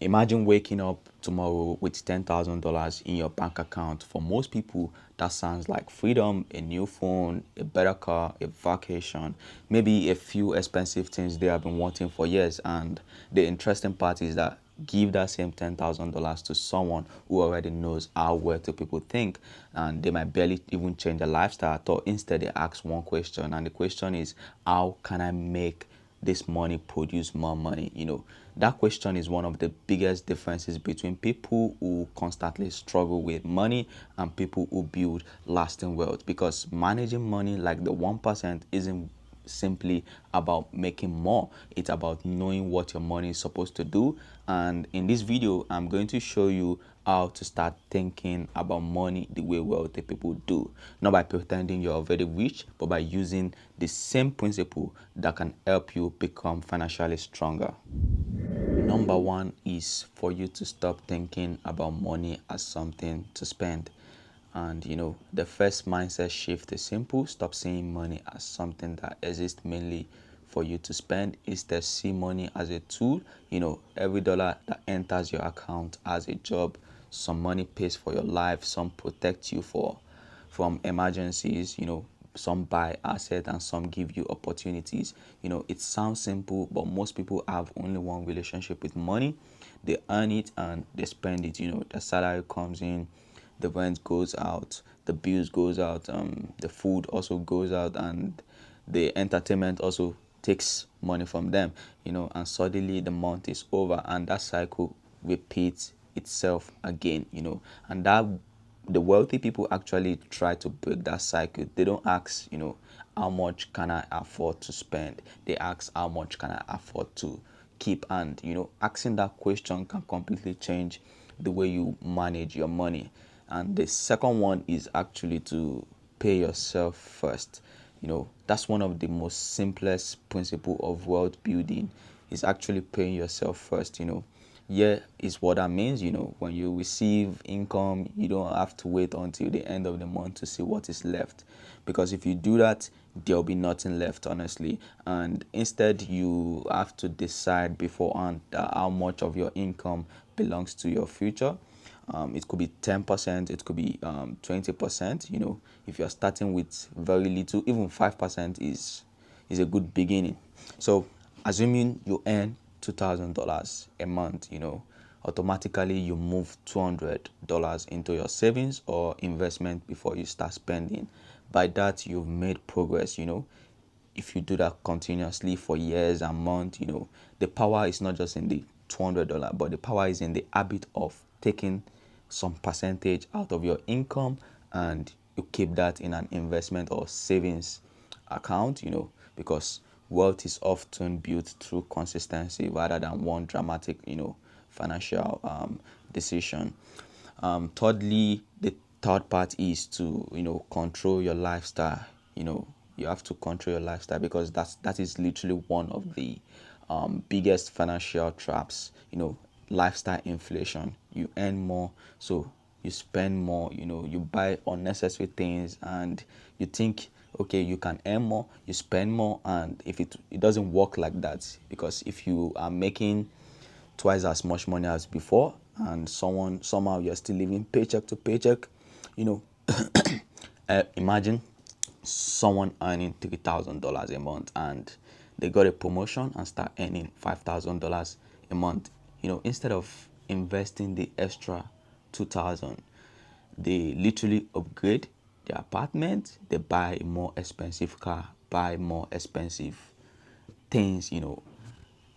Imagine waking up tomorrow with $10,000 in your bank account. For most people, that sounds like freedom, a new phone, a better car, a vacation, maybe a few expensive things they have been wanting for years. And the interesting part is that give that same $10,000 to someone who already knows how wealthy people think, and they might barely even change their lifestyle at all. Instead, they ask one question, and the question is, how can I make this money produce more money? That question is one of the biggest differences between people who constantly struggle with money and people who build lasting wealth, because managing money like the 1% isn't simply about making more. It's about knowing what your money is supposed to do. And in this video, I'm going to show you how to start thinking about money the way wealthy people do, not by pretending you're already rich, but by using the same principle that can help you become financially stronger. Number one is for you to stop thinking about money as something to spend. And the first mindset shift is simple. Stop seeing money as something that exists mainly for you to spend. Instead, see money as a tool. Every dollar that enters your account as a job. Some money pays for your life, some protects you from emergencies, some buy assets and some give you opportunities. It sounds simple, but most people have only one relationship with money. They earn it and they spend it. The salary comes in, the rent goes out, the bills goes out, the food also goes out, and the entertainment also takes money from them. And suddenly the month is over and that cycle repeats itself again. And that the wealthy people actually try to break that cycle. They don't ask, how much can I afford to spend? They ask, how much can I afford to keep? And asking that question can completely change the way you manage your money. And the second one is actually to pay yourself first. That's one of the most simplest principle of wealth building, is actually paying yourself first. Yeah, is what that means. When you receive income, you don't have to wait until the end of the month to see what is left, because if you do that, there'll be nothing left, honestly. And instead, you have to decide beforehand how much of your income belongs to your future. It could be 10%, it could be 20%. If you're starting with very little, even 5% is a good beginning. So assuming you earn $2,000 a month, automatically you move $200 into your savings or investment before you start spending. By that, you've made progress. If you do that continuously for years and months, the power is not just in the $200, but the power is in the habit of taking some percentage out of your income and you keep that in an investment or savings account. Because wealth is often built through consistency rather than one dramatic financial decision. Thirdly, the third part is to control your lifestyle. You have to control your lifestyle, because that is literally one of the biggest financial traps. Lifestyle inflation. You earn more, so you spend more. You buy unnecessary things and you think, okay, you can earn more, you spend more. And if it doesn't work like that, because if you are making twice as much money as before and somehow you're still living paycheck to paycheck, you know imagine someone earning $3,000 a month and they got a promotion and start earning $5,000 a month. Instead of investing the extra 2,000, they literally upgrade their apartment, they buy a more expensive car, buy more expensive things,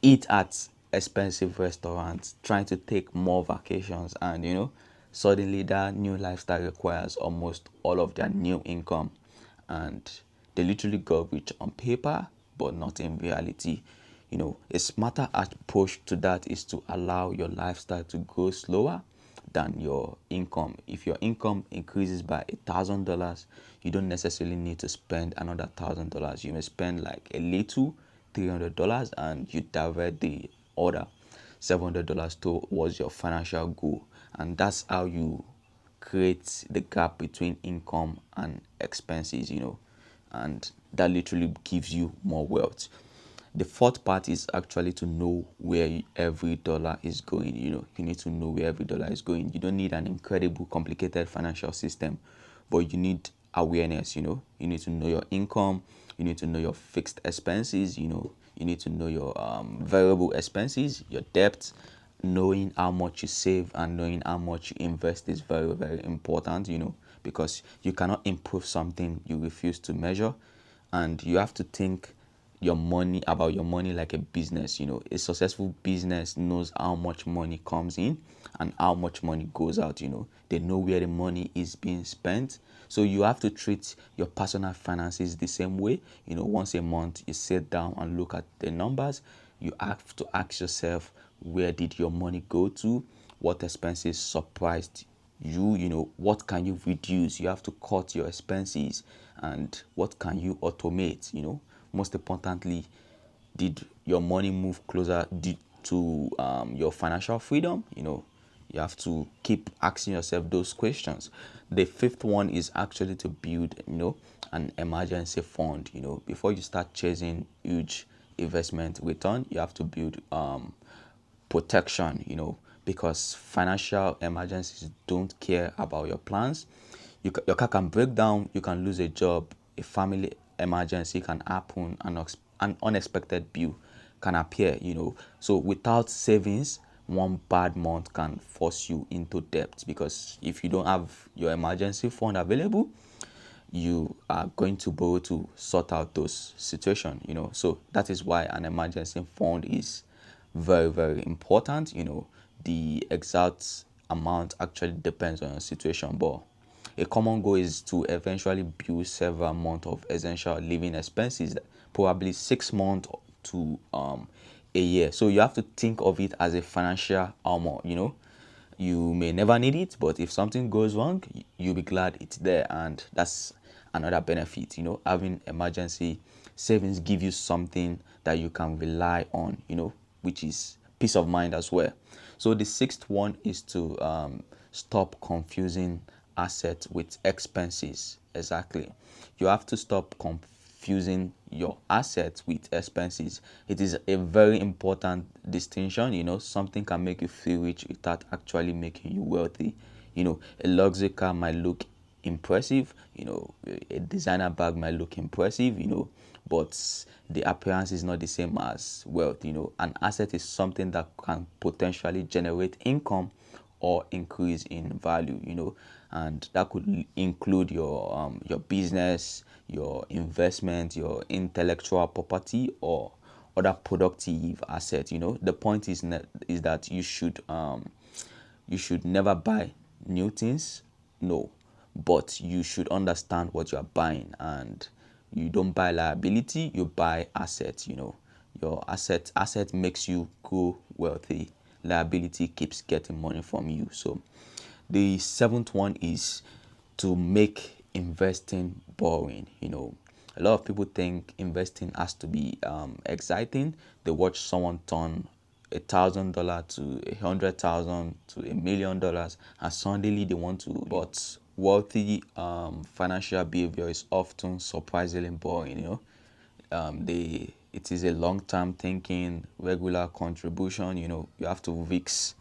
eat at expensive restaurants, trying to take more vacations, and suddenly that new lifestyle requires almost all of their new income, and they literally got rich on paper but not in reality. A smarter approach to that is to allow your lifestyle to grow slower than your income. If your income increases by $1,000, you don't necessarily need to spend another $1,000. You may spend like a little, $300, and you divert the other $700 towards your financial goal. And that's how you create the gap between income and expenses, and that literally gives you more wealth. The fourth part is actually to know where every dollar is going. You need to know where every dollar is going. You don't need an incredible complicated financial system, but you need awareness. You need to know your income, you need to know your fixed expenses, you need to know your variable expenses, your debt. Knowing how much you save and knowing how much you invest is very, very important, because you cannot improve something you refuse to measure. And you have to think about your money like a business. A successful business knows how much money comes in and how much money goes out. They know where the money is being spent. So you have to treat your personal finances the same way. Once a month you sit down and look at the numbers. You have to ask yourself, where did your money go to? What expenses surprised you? What can you reduce? You have to cut your expenses. And what can you automate? Most importantly, did your money move closer to your financial freedom? You have to keep asking yourself those questions. The fifth one is actually to build an emergency fund. Before you start chasing huge investment return, you have to build protection, because financial emergencies don't care about your plans. Your car can break down, you can lose a job, a family emergency can happen, an unexpected bill can appear. So without savings, one bad month can force you into debt, because if you don't have your emergency fund available, you are going to borrow to sort out those situations. So that is why an emergency fund is very, very important. The exact amount actually depends on your situation, but a common goal is to eventually build several months of essential living expenses, probably 6 months to a year. So you have to think of it as a financial armor. You may never need it, but if something goes wrong, you'll be glad it's there. And that's another benefit. Having emergency savings give you something that you can rely on, which is peace of mind as well. So the sixth one is to stop confusing assets with expenses. Exactly. You have to stop confusing your assets with expenses. It is a very important distinction. Something can make you feel rich without actually making you wealthy. A luxury car might look impressive. A designer bag might look impressive. But the appearance is not the same as wealth. An asset is something that can potentially generate income or increase in value. And that could include your business, your investment, your intellectual property, or other productive assets. The point is that you should never buy new things, no, but you should understand what you are buying. And you don't buy liability, you buy assets. Your asset makes you grow wealthy. Liability keeps getting money from you. So the seventh one is to make investing boring. A lot of people think investing has to be exciting. They watch someone turn $1,000 to 100,000 to $1,000,000, and suddenly they want to. But wealthy financial behavior is often surprisingly boring. It is a long-term thinking, regular contribution. You have to risk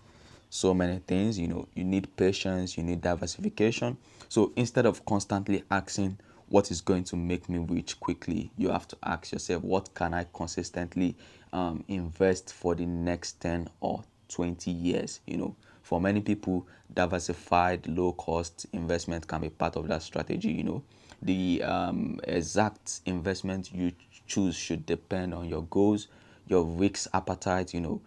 so many things. You need patience, you need diversification. So instead of constantly asking what is going to make me rich quickly, you have to ask yourself, what can I consistently invest for the next 10 or 20 years? For many people, diversified low cost investment can be part of that strategy. The exact investment you choose should depend on your goals, your risk appetite, your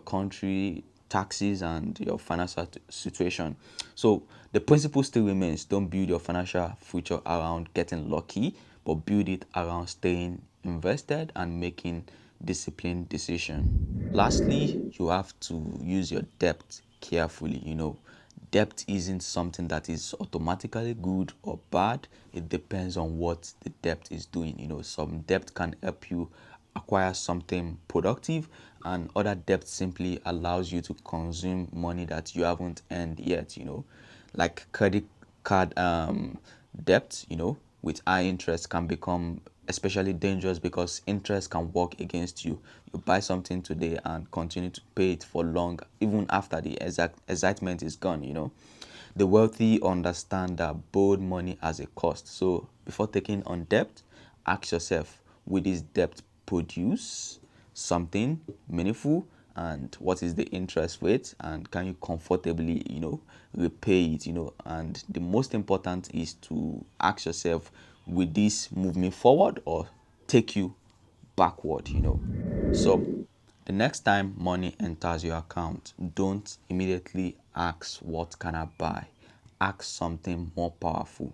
country, taxes, and your financial situation. So the principle still remains: don't build your financial future around getting lucky, but build it around staying invested and making disciplined decision. Lastly, you have to use your debt carefully. Debt isn't something that is automatically good or bad. It depends on what the debt is doing. Some debt can help you acquire something productive, and other debt simply allows you to consume money that you haven't earned yet. Like credit card debt, with high interest can become especially dangerous because interest can work against you. You buy something today and continue to pay it for long, even after the exact excitement is gone, you know. The wealthy understand that borrowed money has a cost. So before taking on debt, ask yourself, will this debt produce something meaningful, and what is the interest rate, and can you comfortably, repay it, and the most important is to ask yourself, will this move me forward or take you backward, so the next time money enters your account, don't immediately ask, what can I buy? Ask something more powerful.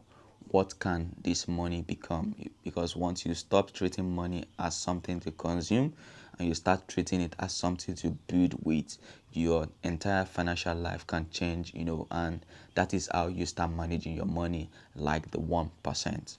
What can this money become? Because once you stop treating money as something to consume and you start treating it as something to build with, your entire financial life can change, and that is how you start managing your money like the 1%.